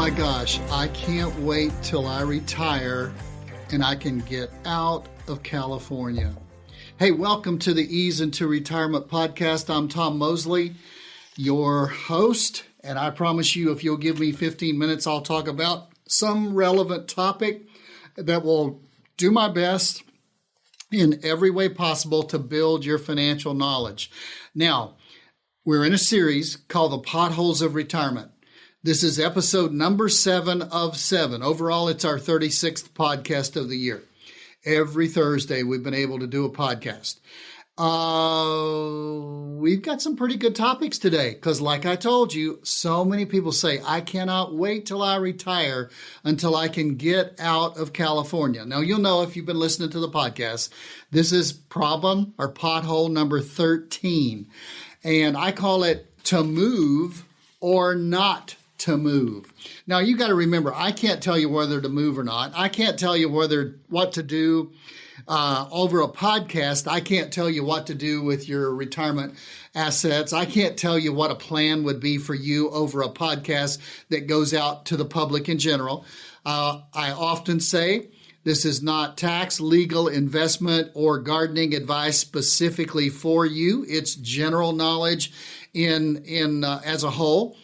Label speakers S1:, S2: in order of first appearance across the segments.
S1: my gosh, I can't wait till I retire and I can get out of California. Hey, welcome to the Ease into Retirement podcast. I'm Tom Mosley, your host, and I promise you if you'll give me 15 minutes, I'll talk about some relevant topic that will do my best in every way possible to build your financial knowledge. Now, we're in a series called the Potholes of Retirement. This is episode number 7 of 7. Overall, it's our 36th podcast of the year. Every Thursday, we've been able to do a podcast. We've got some pretty good topics today because like I told you, so many people say, I cannot wait till I retire until I can get out of California. Now, you'll know if you've been listening to the podcast, this is problem or pothole number 13. And I call it to move or not to move. Now, you got to remember, I can't tell you whether to move or not. I can't tell you what to do over a podcast. I can't tell you what to do with your retirement assets. I can't tell you what a plan would be for you over a podcast that goes out to the public in general. I often say this is not tax, legal, investment, or gardening advice specifically for you. It's general knowledge in as a whole.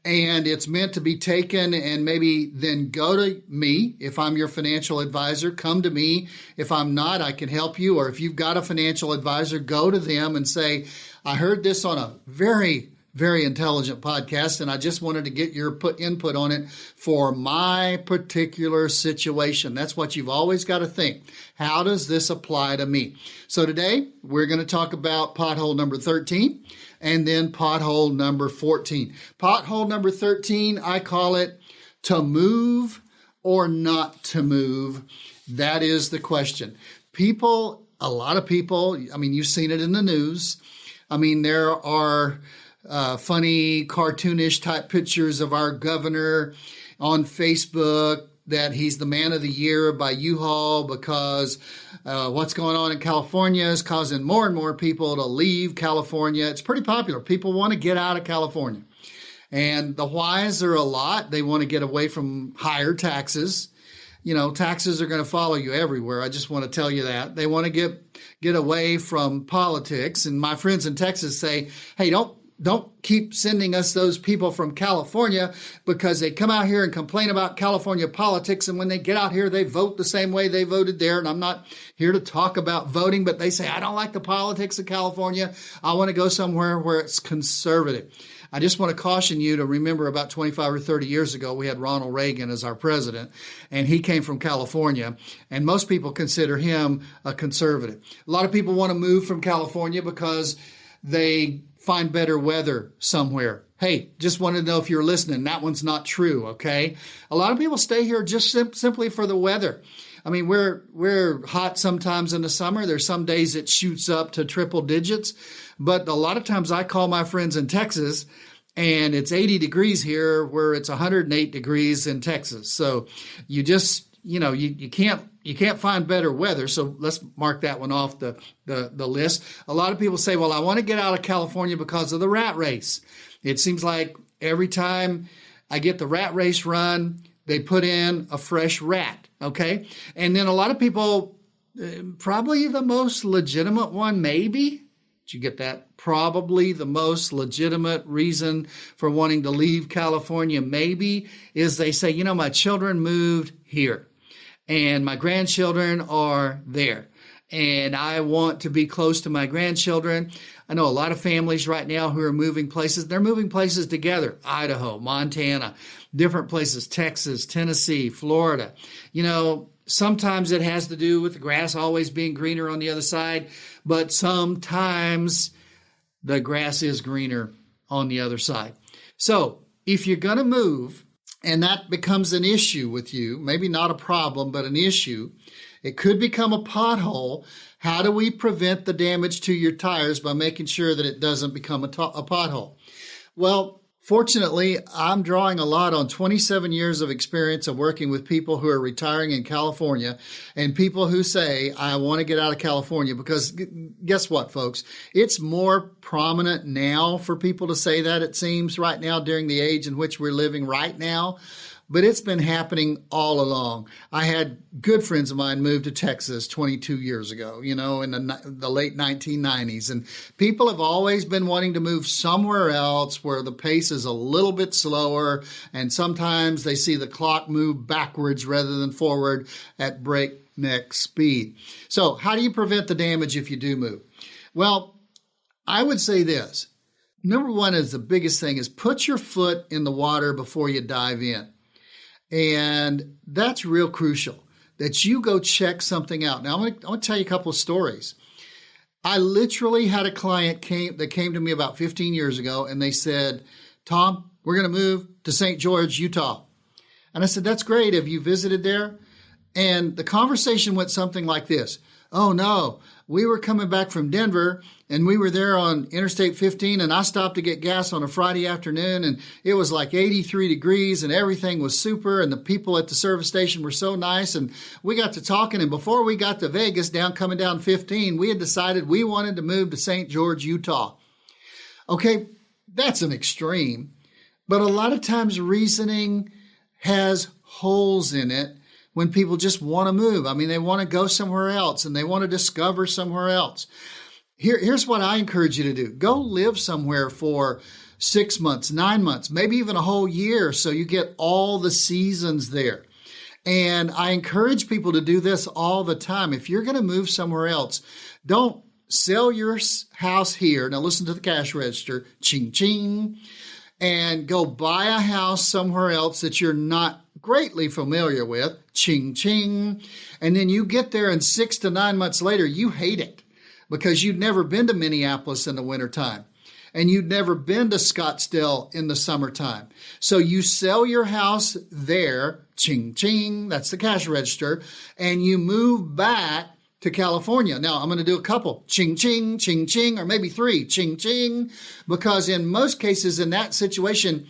S1: And it's meant to be taken and maybe then go to me. If I'm your financial advisor, come to me. If I'm not, I can help you. Or if you've got a financial advisor, go to them and say, I heard this on a very, very intelligent podcast, and I just wanted to get your input on it for my particular situation. That's what you've always got to think. How does this apply to me? So today, we're going to talk about pothole number 13. And then pothole number 14. Pothole number 13, I call it to move or not to move. That is the question. A lot of people, I mean, you've seen it in the news. I mean, there are funny, cartoonish type pictures of our governor on Facebook that he's the man of the year by U-Haul because what's going on in California is causing more and more people to leave California. It's pretty popular. People want to get out of California. And the whys are a lot. They want to get away from higher taxes. You know, taxes are going to follow you everywhere. I just want to tell you that. They want to get away from politics. And my friends in Texas say, hey, don't keep sending us those people from California because they come out here and complain about California politics. And when they get out here, they vote the same way they voted there. And I'm not here to talk about voting, but they say, I don't like the politics of California. I want to go somewhere where it's conservative. I just want to caution you to remember about 25 or 30 years ago, we had Ronald Reagan as our president, and he came from California, and most people consider him a conservative. A lot of people want to move from California because they find better weather somewhere. Hey, just wanted to know if you're listening. That one's not true, okay? A lot of people stay here just simply for the weather. I mean, we're hot sometimes in the summer. There's some days it shoots up to triple digits. But a lot of times I call my friends in Texas, and it's 80 degrees here where it's 108 degrees in Texas. So you just, you can't find better weather. So let's mark that one off the list. A lot of people say, well, I want to get out of California because of the rat race. It seems like every time I get the rat race run, they put in a fresh rat. Okay. And then a lot of people, probably the most legitimate one, maybe. Did you get that? Probably the most legitimate reason for wanting to leave California, maybe, is they say, my children moved here. And my grandchildren are there. And I want to be close to my grandchildren. I know a lot of families right now who are moving places. They're moving places together. Idaho, Montana, different places, Texas, Tennessee, Florida. Sometimes it has to do with the grass always being greener on the other side. But sometimes the grass is greener on the other side. So if you're going to move, and that becomes an issue with you, maybe not a problem, but an issue, it could become a pothole. How do we prevent the damage to your tires by making sure that it doesn't become a pothole? Well, fortunately, I'm drawing a lot on 27 years of experience of working with people who are retiring in California and people who say, I want to get out of California, because guess what, folks? It's more prominent now for people to say that, it seems, right now during the age in which we're living right now. but it's been happening all along. I had good friends of mine move to Texas 22 years ago, in the late 1990s. And people have always been wanting to move somewhere else where the pace is a little bit slower. And sometimes they see the clock move backwards rather than forward at breakneck speed. So how do you prevent the damage if you do move? Well, I would say this. Number one is the biggest thing is put your foot in the water before you dive in. And that's real crucial, that you go check something out. Now, I'm going to tell you a couple of stories. I literally had a client that came to me about 15 years ago, and they said, Tom, we're going to move to St. George, Utah. And I said, that's great. Have you visited there? And the conversation went something like this. Oh, no, we were coming back from Denver, and we were there on Interstate 15, and I stopped to get gas on a Friday afternoon, and it was like 83 degrees, and everything was super, and the people at the service station were so nice, and we got to talking, and before we got to Vegas, coming down 15, we had decided we wanted to move to St. George, Utah. Okay, that's an extreme, but a lot of times reasoning has holes in it when people just want to move. I mean, they want to go somewhere else and they want to discover somewhere else. Here's what I encourage you to do. Go live somewhere for 6 months, 9 months, maybe even a whole year so you get all the seasons there. And I encourage people to do this all the time. If you're going to move somewhere else, don't sell your house here. Now listen to the cash register, ching, ching, and go buy a house somewhere else that you're not greatly familiar with, ching, ching. And then you get there and 6 to 9 months later, you hate it because you'd never been to Minneapolis in the wintertime and you'd never been to Scottsdale in the summertime. So you sell your house there, ching, ching, that's the cash register, and you move back to California. Now, I'm going to do a couple, ching, ching, ching, ching, or maybe 3, ching, ching, because in most cases in that situation,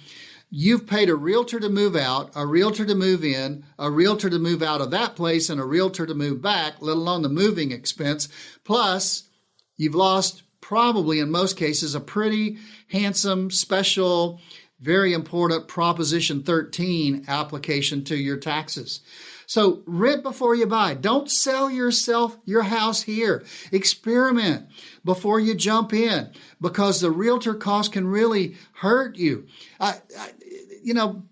S1: you've paid a realtor to move out, a realtor to move in, a realtor to move out of that place, and a realtor to move back, let alone the moving expense. Plus, you've lost probably in most cases a pretty handsome, special, very important Proposition 13 application to your taxes. So rent before you buy. Don't sell your house here. Experiment before you jump in because the realtor cost can really hurt you.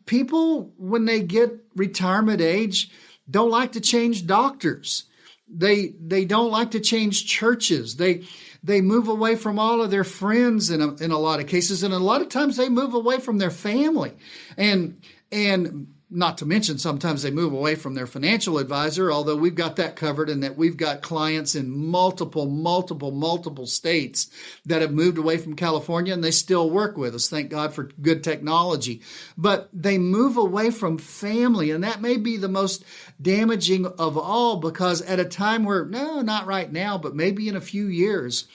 S1: People, when they get retirement age, don't like to change doctors. They don't like to change churches. They move away from all of their friends in a lot of cases, and a lot of times they move away from their family, and not to mention sometimes they move away from their financial advisor, although we've got that covered and that we've got clients in multiple states that have moved away from California and they still work with us. Thank God for good technology. But they move away from family, and that may be the most damaging of all because at a time where, no, not right now, but maybe in a few years,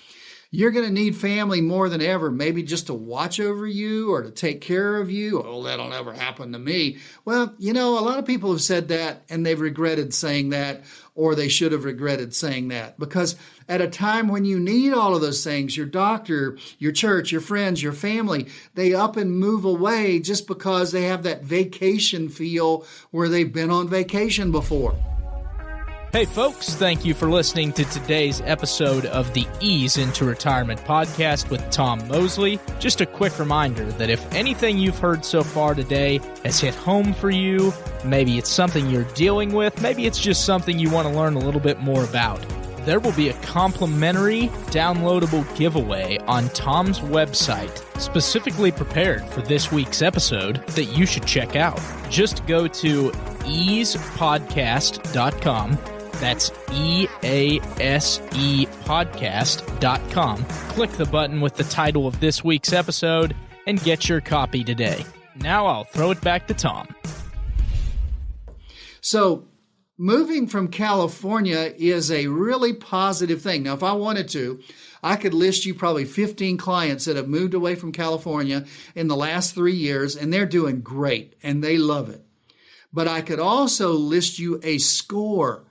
S1: you're going to need family more than ever, maybe just to watch over you or to take care of you. Oh, that'll never happen to me. Well, a lot of people have said that and they've regretted saying that, or they should have regretted saying that, because at a time when you need all of those things, your doctor, your church, your friends, your family, they up and move away just because they have that vacation feel where they've been on vacation before.
S2: Hey folks, thank you for listening to today's episode of the Ease into Retirement podcast with Tom Mosley. Just a quick reminder that if anything you've heard so far today has hit home for you, maybe it's something you're dealing with, maybe it's just something you want to learn a little bit more about, there will be a complimentary downloadable giveaway on Tom's website specifically prepared for this week's episode that you should check out. Just go to easepodcast.com. That's EASE podcast.com. Click the button with the title of this week's episode and get your copy today. Now I'll throw it back to Tom.
S1: So moving from California is a really positive thing. Now, if I wanted to, I could list you probably 15 clients that have moved away from California in the last 3 years, and they're doing great, and they love it. But I could also list you a score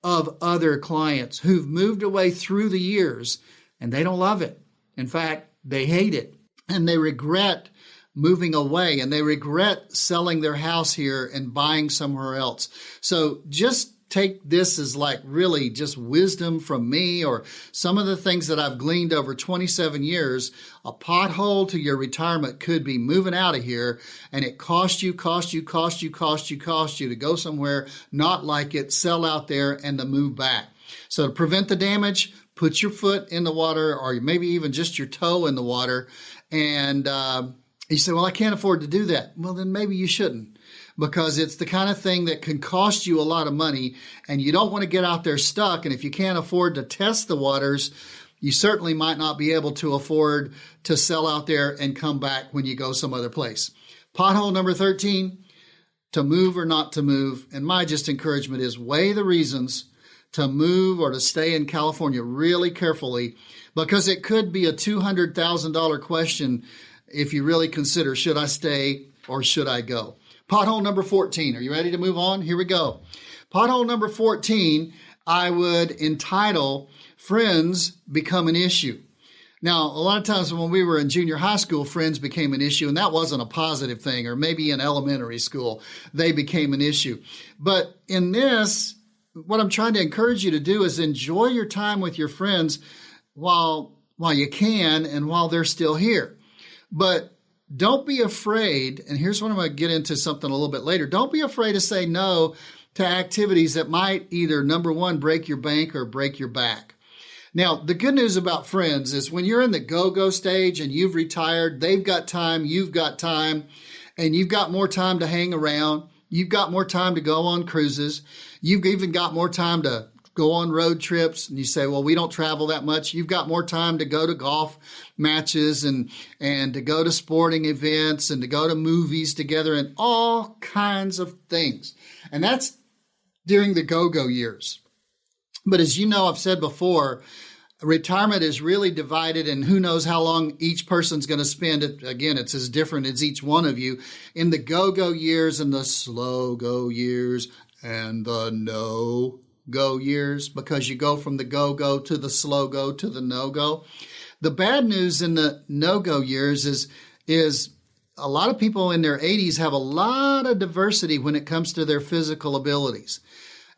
S1: of other clients who've moved away through the years, and they don't love it. In fact, they hate it, and they regret moving away, and they regret selling their house here and buying somewhere else. So just take this as like really just wisdom from me or some of the things that I've gleaned over 27 years. A pothole to your retirement could be moving out of here, and it cost you to go somewhere not like it, sell out there, and to move back. So to prevent the damage, put your foot in the water or maybe even just your toe in the water. And you say, well, I can't afford to do that. Well, then maybe you shouldn't, because it's the kind of thing that can cost you a lot of money, and you don't want to get out there stuck. And if you can't afford to test the waters, you certainly might not be able to afford to sell out there and come back when you go some other place. Pothole number 13, to move or not to move. And my just encouragement is weigh the reasons to move or to stay in California really carefully, because it could be a $200,000 question if you really consider, should I stay or should I go? Pothole number 14. Are you ready to move on? Here we go. Pothole number 14, I would entitle Friends Become an Issue. Now, a lot of times when we were in junior high school, friends became an issue, and that wasn't a positive thing, or maybe in elementary school, they became an issue. But in this, what I'm trying to encourage you to do is enjoy your time with your friends while you can and while they're still here. But don't be afraid, and here's what I'm going to get into something a little bit later. Don't be afraid to say no to activities that might either, number one, break your bank or break your back. Now, the good news about friends is when you're in the go-go stage and you've retired, they've got time, you've got time, and you've got more time to hang around. You've got more time to go on cruises. You've even got more time to go on road trips. And you say, well, we don't travel that much. You've got more time to go to golf matches and to go to sporting events and to go to movies together and all kinds of things. And that's during the go-go years. But as you know, I've said before, retirement is really divided, and who knows how long each person's going to spend it. Again, it's as different as each one of you in the go-go years and the slow-go years and the no-go years, because you go from the go-go to the slow-go to the no-go. The bad news in the no-go years is a lot of people in their 80s have a lot of diversity when it comes to their physical abilities.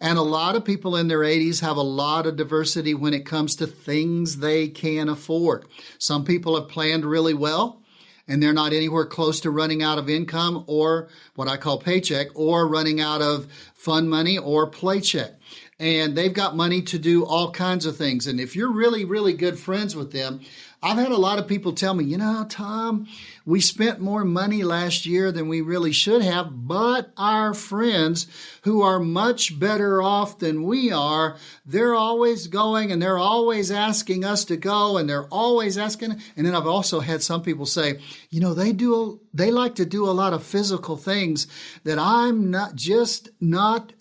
S1: And a lot of people in their 80s have a lot of diversity when it comes to things they can afford. Some people have planned really well, and they're not anywhere close to running out of income or what I call paycheck, or running out of fun money or playcheck. And they've got money to do all kinds of things. And if you're really, really good friends with them, I've had a lot of people tell me, Tom, we spent more money last year than we really should have, but our friends who are much better off than we are, they're always going and they're always asking us to go, and they're always asking. And then I've also had some people say, they like to do a lot of physical things that I'm not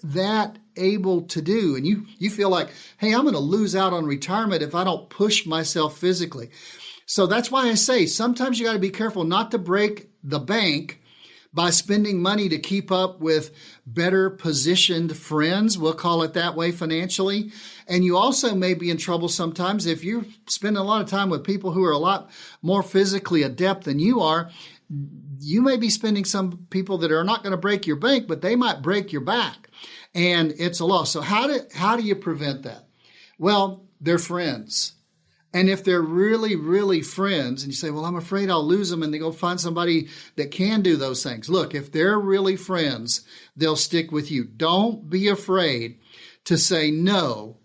S1: that able to do. And you feel like, hey, I'm going to lose out on retirement if I don't push myself physically. So that's why I say sometimes you got to be careful not to break the bank by spending money to keep up with better positioned friends. We'll call it that way financially. And you also may be in trouble sometimes if you spend a lot of time with people who are a lot more physically adept than you are. You may be spending some people that are not going to break your bank, but they might break your back. And it's a loss. So how do you prevent that? Well, they're friends. And if they're really, really friends, and you say, well, I'm afraid I'll lose them, and they go find somebody that can do those things. Look, if they're really friends, they'll stick with you. Don't be afraid to say no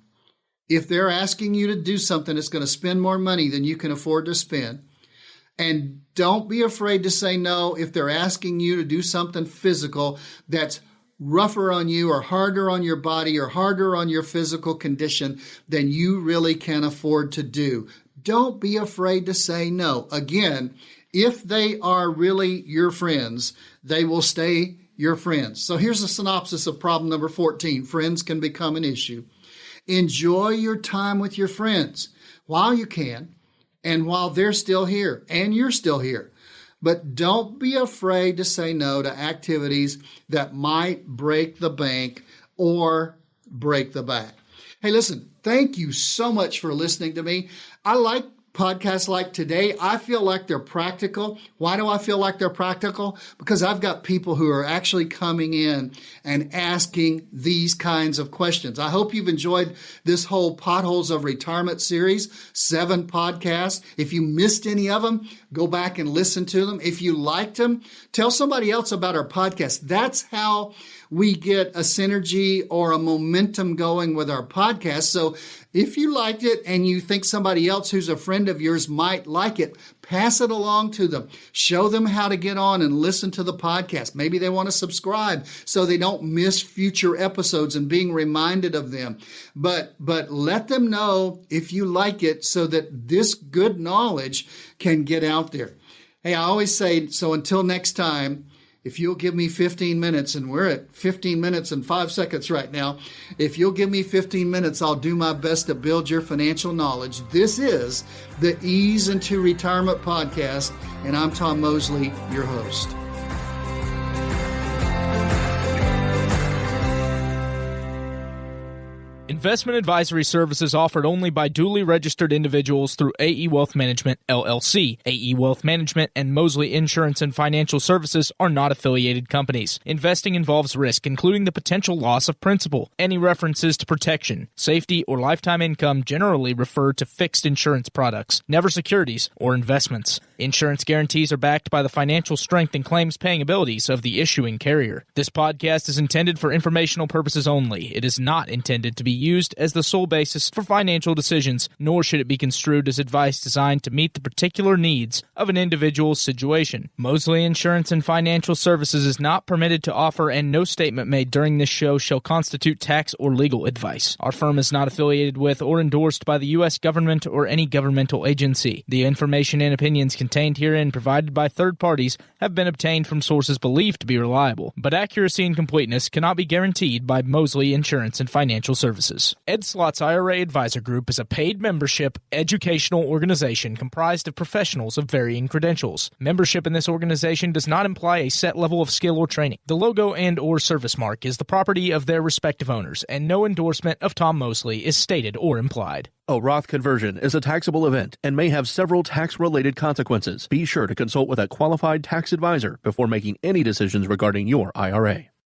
S1: if they're asking you to do something that's going to spend more money than you can afford to spend. And don't be afraid to say no if they're asking you to do something physical that's rougher on you or harder on your body or harder on your physical condition than you really can afford to do. Don't be afraid to say no. Again, if they are really your friends, they will stay your friends. So here's a synopsis of problem number 14. Friends can become an issue. Enjoy your time with your friends while you can and while they're still here and you're still here. But don't be afraid to say no to activities that might break the bank or break the back. Hey, listen, thank you so much for listening to me. I like podcasts like today, I feel like they're practical. Why do I feel like they're practical? Because I've got people who are actually coming in and asking these kinds of questions. I hope you've enjoyed this whole Potholes of Retirement series, 7 podcasts. If you missed any of them, go back and listen to them. If you liked them, tell somebody else about our podcast. That's how we get a synergy or a momentum going with our podcast. So if you liked it and you think somebody else who's a friend of yours might like it, pass it along to them. Show them how to get on and listen to the podcast. Maybe they want to subscribe so they don't miss future episodes and being reminded of them. But let them know if you like it so that this good knowledge can get out there. Hey, I always say, so until next time, if you'll give me 15 minutes, and we're at 15 minutes and 5 seconds right now, if you'll give me 15 minutes, I'll do my best to build your financial knowledge. This is the Ease into Retirement podcast, and I'm Tom Mosley, your host.
S2: Investment advisory services offered only by duly registered individuals through AE Wealth Management, LLC. AE Wealth Management and Mosley Insurance and Financial Services are not affiliated companies. Investing involves risk, including the potential loss of principal. Any references to protection, safety, or lifetime income generally refer to fixed insurance products, never securities or investments. Insurance guarantees are backed by the financial strength and claims-paying abilities of the issuing carrier. This podcast is intended for informational purposes only. It is not intended to be used as the sole basis for financial decisions, nor should it be construed as advice designed to meet the particular needs of an individual's situation. Mosley Insurance and Financial Services is not permitted to offer, and no statement made during this show shall constitute tax or legal advice. Our firm is not affiliated with or endorsed by the U.S. government or any governmental agency. The information and opinions contained herein provided by third parties have been obtained from sources believed to be reliable, but accuracy and completeness cannot be guaranteed by Mosley Insurance and Financial Services. Ed Slott's IRA Advisor Group is a paid membership educational organization comprised of professionals of varying credentials. Membership in this organization does not imply a set level of skill or training. The logo and or service mark is the property of their respective owners, and no endorsement of Tom Mosley is stated or implied.
S3: A Roth conversion is a taxable event and may have several tax-related consequences. Be sure to consult with a qualified tax advisor before making any decisions regarding your IRA.